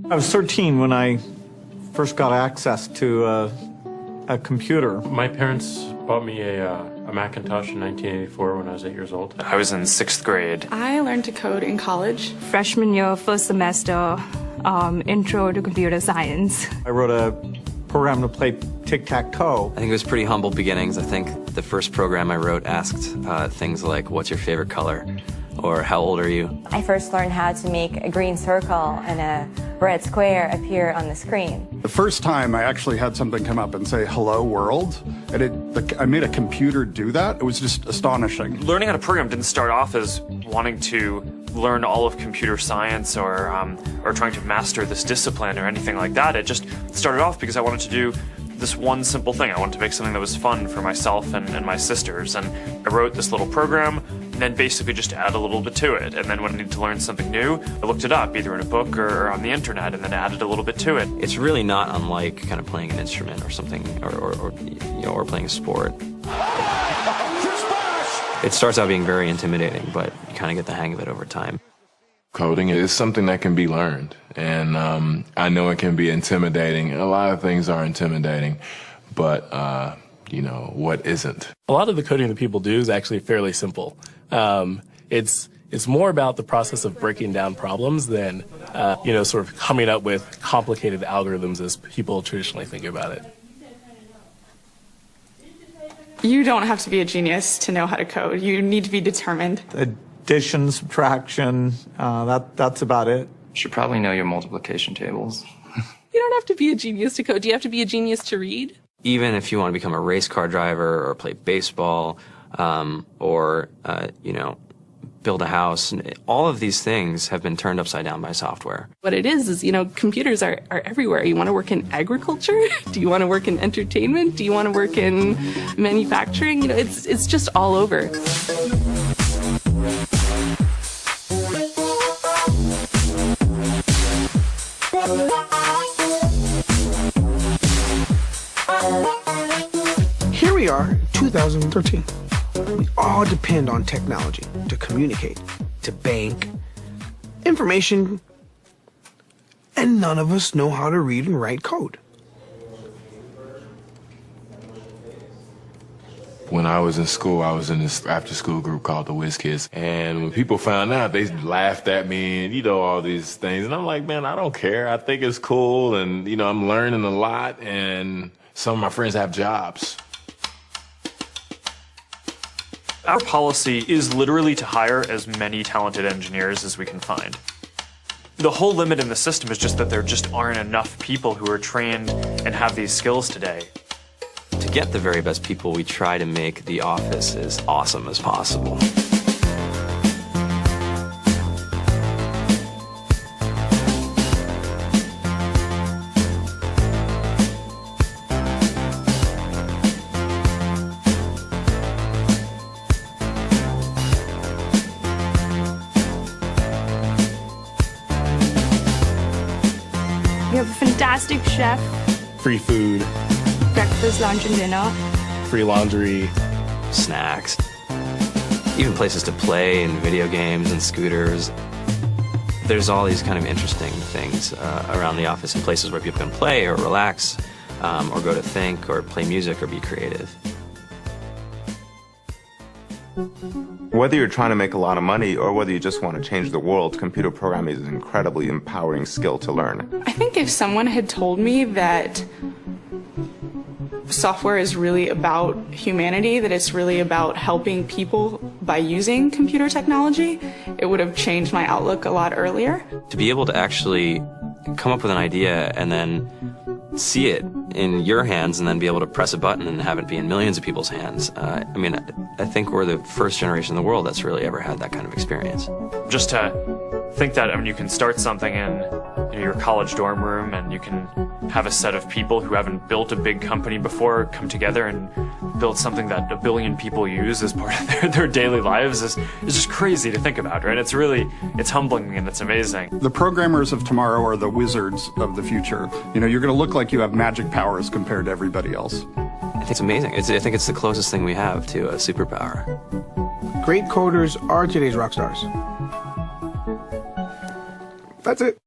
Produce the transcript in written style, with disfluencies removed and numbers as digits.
I was 13 when I first got access to a computer. My parents bought me a Macintosh in 1984 when I was 8 years old. I was in 6th grade. I learned to code in college. Freshman year, first semester, intro to computer science. I wrote a program to play tic-tac-toe. I think it was pretty humble beginnings. I think the first program I wrote asked things like, what's your favorite color? Or how old are you? I first learned how to make a green circle and a red square appear on the screen. The first time I actually had something come up and say, hello world, and I made a computer do that. It was just astonishing. Learning how to program didn't start off as wanting to learn all of computer science or trying to master this discipline or anything like that. It just started off because I wanted to do this one simple thing. I wanted to make something that was fun for myself and my sisters. And I wrote this little program and then basically just add a little bit to it. And then when I needed to learn something new, I looked it up either in a book or on the internet and then added a little bit to it. It's really not unlike kind of playing an instrument or something, or playing a sport. It starts out being very intimidating, but you kind of get the hang of it over time. Coding is something that can be learned, and I know it can be intimidating. A lot of things are intimidating, but what isn't? A lot of the coding that people do is actually fairly simple. It's more about the process of breaking down problems than sort of coming up with complicated algorithms as people traditionally think about it. You don't have to be a genius to know how to code. You need to be determined. Addition, subtraction, that's about it. You should probably know your multiplication tables. You don't have to be a genius to code. Do you have to be a genius to read? Even if you want to become a race car driver or play baseball, or build a house, all of these things have been turned upside down by software. What it is, computers are everywhere. You want to work in agriculture? Do you want to work in entertainment? Do you want to work in manufacturing? It's just all over. Here we are, 2013. We all depend on technology to communicate, to bank, information, and none of us know how to read and write code. When I was in school, I was in this after-school group called the Whiz Kids, and when people found out, they laughed at me and, all these things. And I'm like, man, I don't care. I think it's cool, and, I'm learning a lot, and some of my friends have jobs. Our policy is literally to hire as many talented engineers as we can find. The whole limit in the system is just that there just aren't enough people who are trained and have these skills today. To get the very best people, we try to make the office as awesome as possible. We have a fantastic chef, Free food, breakfast, lunch, and dinner. free laundry, snacks, even places to play and video games and scooters. There's all these kind of interesting things around the office and places where people can play or relax or go to think or play music or be creative. Whether you're trying to make a lot of money or whether you just want to change the world, computer programming is an incredibly empowering skill to learn. I think if someone had told me that software is really about humanity, that it's really about helping people by using computer technology, it would have changed my outlook a lot earlier. To be able to actually come up with an idea and then see it in your hands and then be able to press a button and have it be in millions of people's hands. I think we're the first generation in the world that's really ever had that kind of experience. Just to think that, you can start something in your college dorm room and you can have a set of people who haven't built a big company before come together and build something that 1 billion people use as part of their daily lives is just crazy to think about, right? It's humbling and it's amazing. The programmers of tomorrow are the wizards of the future. You're going to look like you have magic powers compared to everybody else. I think it's amazing. I think it's the closest thing we have to a superpower. Great coders are today's rock stars. That's it.